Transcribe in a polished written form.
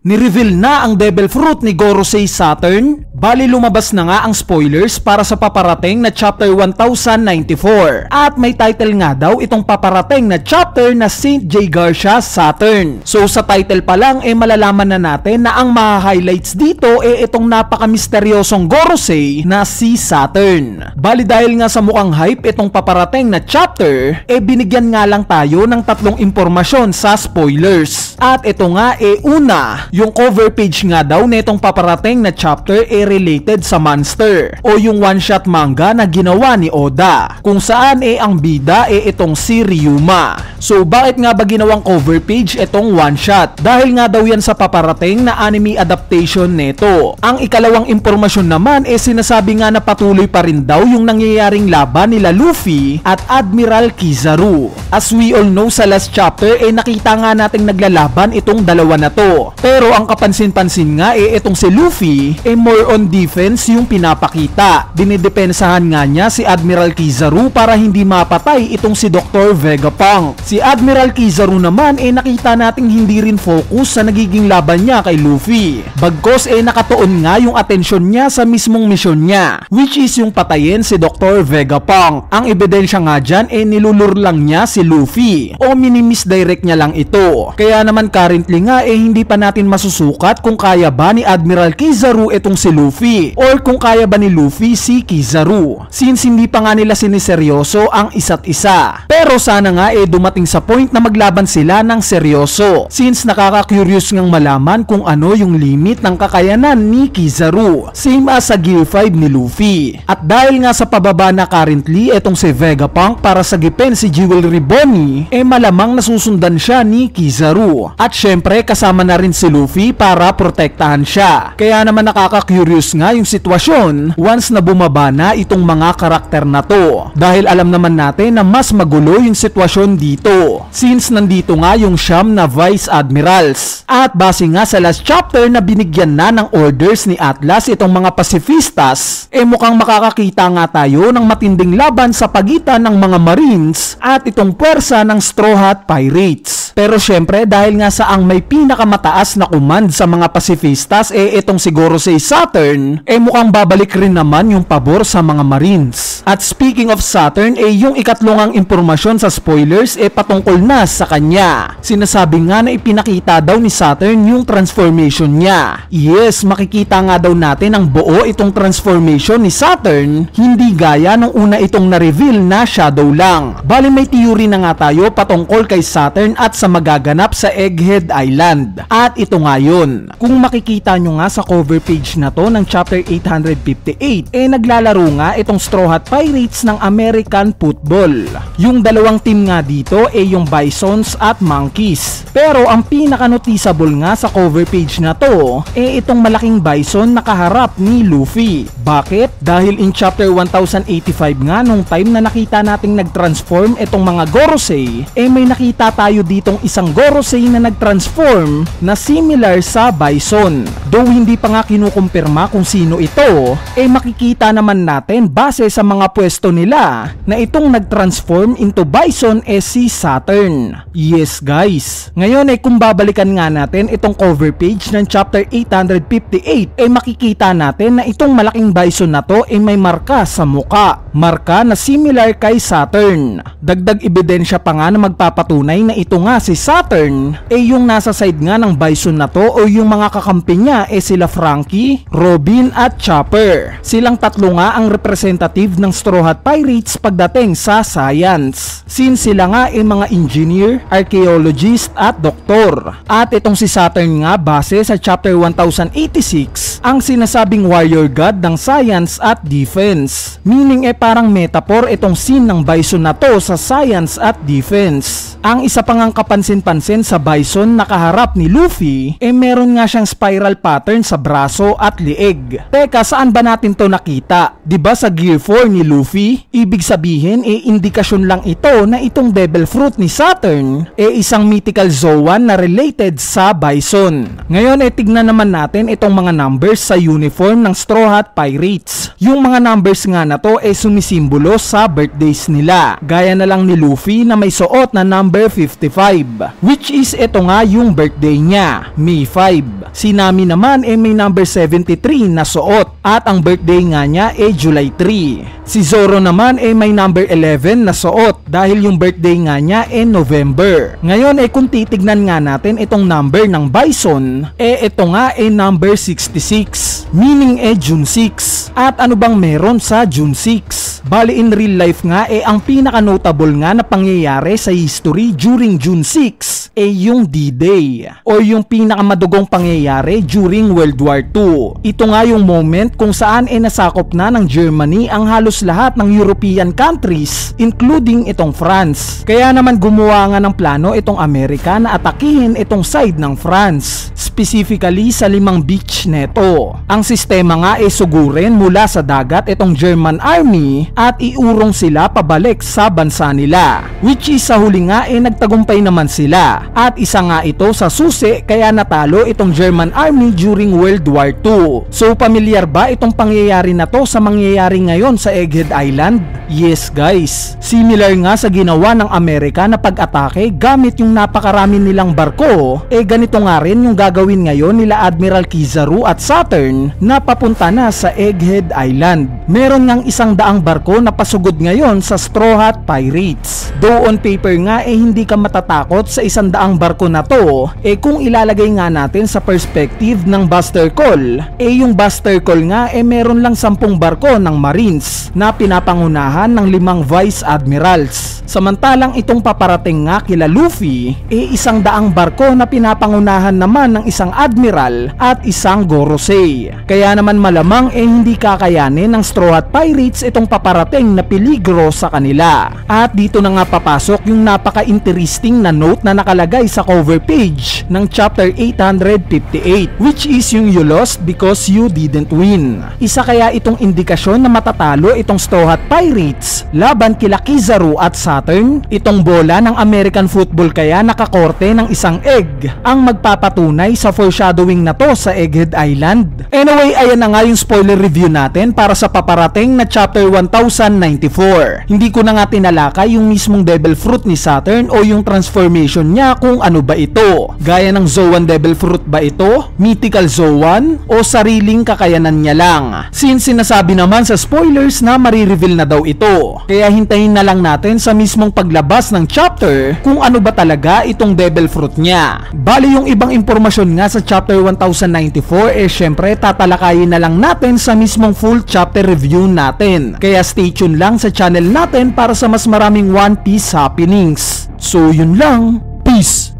Ni-reveal na ang Devil Fruit ni Gorosei Saturn? Bali lumabas na nga ang spoilers para sa paparating na chapter 1094 at may title nga daw itong paparating na chapter na Saint J. Garcia Saturn. So sa title pa lang malalaman na natin na ang maha-highlights dito itong napaka-misteryosong Gorosei na si Saturn. Bali dahil nga sa mukhang hype itong paparating na chapter binigyan nga lang tayo ng tatlong impormasyon sa spoilers. At ito nga una, yung cover page nga daw nitong paparating na chapter related sa Monster o yung one-shot manga na ginawa ni Oda, kung saan ang bida itong si Ryuma. So bakit nga ba ginawang cover page itong one-shot? Dahil nga daw yan sa paparating na anime adaptation nito. Ang ikalawang impormasyon naman sinasabi nga na patuloy pa rin daw yung nangyayaring laban nila Luffy at Admiral Kizaru. As we all know, sa last chapter nakita nga nating naglalaban itong dalawa na to. Pero ang kapansin-pansin nga itong si Luffy more on defense yung pinapakita. Dinidepensahan nga niya si Admiral Kizaru para hindi mapatay itong si Dr. Vegapunk. Si Admiral Kizaru naman nakita nating hindi rin focus sa nagiging laban niya kay Luffy. Bagkos nakatuon nga yung atensyon niya sa mismong misyon niya, which is yung patayin si Dr. Vegapunk. Ang ebidensya nga dyan nilulur lang niya si Luffy o minimisdirect niya lang ito. Kaya naman currently nga hindi pa natin masusukat kung kaya ba ni Admiral Kizaru itong si Luffy or kung kaya ba ni Luffy si Kizaru, since hindi pa nga nila siniseryoso ang isa't isa. Pero sana nga dumating sa point na maglaban sila ng seryoso, since nakaka-curious ngang malaman kung ano yung limit ng kakayanan ni Kizaru, same as sa Gear 5 ni Luffy. At dahil nga sa pababa na currently itong si Vegapunk para sagipin si Jewelry Bonnie, malamang nasusundan siya ni Kizaru. At syempre kasama na rin si Luffy para protektahan siya. Kaya naman nakaka-curious nga yung sitwasyon once na bumaba na itong mga karakter na to. Dahil alam naman natin na mas magulo yung sitwasyon dito, since nandito nga yung siyam na Vice Admirals. At base nga sa last chapter na binigyan na ng orders ni Atlas itong mga pacifistas, mukhang makakakita nga tayo ng matinding laban sa pagitan ng mga Marines at itong puwersa ng Straw Hat Pirates. Pero syempre dahil nga sa ang may pinakamataas na command sa mga pacifistas itong si Gorosei Saturn, mukhang babalik rin naman yung pabor sa mga Marines. At speaking of Saturn, yung ikatlong impormasyon sa spoilers patungkol na sa kanya. Sinasabi nga na ipinakita daw ni Saturn yung transformation niya. Yes, makikita nga daw natin ang buo itong transformation ni Saturn, hindi gaya nung una itong na-reveal na shadow lang. Bali may theory na nga tayo patungkol kay Saturn at sa magaganap sa Egghead Island. At ito nga yun. Kung makikita nyo nga sa cover page na to ng chapter 858, naglalaro nga itong Straw Hat Pirates ng American football. Yung dalawang team nga dito yung Bisons at Monkeys. Pero ang pinaka-noticeable nga sa cover page na to itong malaking Bison nakaharap ni Luffy. Bakit? Dahil in chapter 1085 nga nung time na nakita nating nag-transform itong mga Gorosei, may nakita tayo ditong isang Gorosei na nag-transform na similar sa Bison. Though hindi pa nga kinukumpirma kung sino ito, makikita naman natin base sa mga pwesto nila na itong nag-transform into Bison si Saturn. Yes guys, ngayon kung babalikan nga natin itong cover page ng chapter 858, makikita natin na itong malaking Bison na to may marka sa muka. Marka na similar kay Saturn. Dagdag ebidensya pa nga na magpapatunay na ito nga si Saturn yung nasa side nga ng Bison na to o yung mga kakampi niya sila Franky, Robin at Chopper. Silang tatlo nga ang representative ng Straw Hat Pirates pagdating sa science, since sila nga mga engineer, archaeologist at doktor. At itong si Saturn nga base sa chapter 1086 ang sinasabing warrior god ng science at defense. Meaning parang metaphor itong scene ng Bison na to sa science at defense. Ang isa pang kapansin-pansin sa Bison nakaharap ni Luffy meron nga siyang spiral pattern sa braso at liig. Teka, saan ba natin to nakita? Diba sa Gear 4 ni Luffy? Ibig sabihin indikasyon lang ito na itong Devil Fruit ni Saturn isang mythical Zoan na related sa Bison. Ngayon tignan naman natin itong mga number numbers sa uniform ng Straw Hat Pirates. Yung mga numbers nga na to ay sumisimbolo sa birthdays nila. Gaya na lang ni Luffy na may suot na number 55, which is ito nga yung birthday niya, May 5. Si Nami naman ay may number 73 na suot at ang birthday nga niya ay July 3. Si Zoro naman ay may number 11 na suot dahil yung birthday nga niya ay November. Ngayon ay kung titignan nga natin itong number ng Bison, ito nga ay number 66, meaning June 6. At ano bang meron sa June 6? Bali in real life nga ang pinaka-notable nga na pangyayari sa history during June 6 yung D-Day o yung pinakamadugong pangyayari during World War II. Ito nga yung moment kung saan nasakop na ng Germany ang halos lahat ng European countries including itong France. Kaya naman gumawa nga ng plano itong Amerika na atakihin itong side ng France, specifically sa 5 beach neto. Ang sistema nga sugurin mula sa dagat itong German army at iurong sila pabalik sa bansa nila, which is sa huli nga nagtagumpay naman sila at isa nga ito sa susi kaya natalo itong German army during World War II. So pamilyar ba itong pangyayari na to sa mangyayari ngayon sa Egghead Island? Yes guys, similar nga sa ginawa ng Amerika na pag-atake gamit yung napakarami nilang barko, ganito nga rin yung gagawin ngayon nila Admiral Kizaru at Saturn na papunta na sa Egghead Island. Meron ngang 100 barko na pasugod ngayon sa Straw Hat Pirates. Though on paper nga hindi ka matatakot sa 100 barko na to, kung ilalagay nga natin sa perspective ng Buster Call, yung Buster Call nga meron lang 10 barko ng Marines na pinapangunahan ng 5 Vice Admirals. Samantalang itong paparating nga kila Luffy 100 barko na pinapangunahan naman ng 1 Admiral at 1 Gorosei. Kaya naman malamang hindi kakayanin ng Straw Hat Pirates itong paparating na peligro sa kanila. At dito na nga papasok yung napaka-interesting na note na nakalagay sa cover page ng chapter 858, which is yung you lost because you didn't win. Isa kaya itong indikasyon na matatalo itong Straw Hat Pirates laban kila Kizaru at Saturn? Itong bola ng American football kaya nakakorte ng 1 egg ang magpapatunay sa foreshadowing na to sa Egghead Island? Anyway, ayan na nga yung spoiler review natin para sa paparating na chapter 1094. Hindi ko na nga tinalakay yung mismong Devil Fruit ni Saturn o yung transformation niya kung ano ba ito. Gaya ng Zoan Devil Fruit ba ito? Mythical Zoan? O sariling kakayanan niya lang? Since sinasabi naman sa spoilers na marireveal na daw ito, kaya hintayin na lang natin sa mismong paglabas ng chapter kung ano ba talaga itong Devil Fruit niya. Bali yung ibang impormasyon nga sa chapter 1094 syempre tatalakayin na lang natin sa mismong full chapter review natin. Kaya stay tuned lang sa channel natin para sa mas maraming One Piece happenings. So yun lang, peace!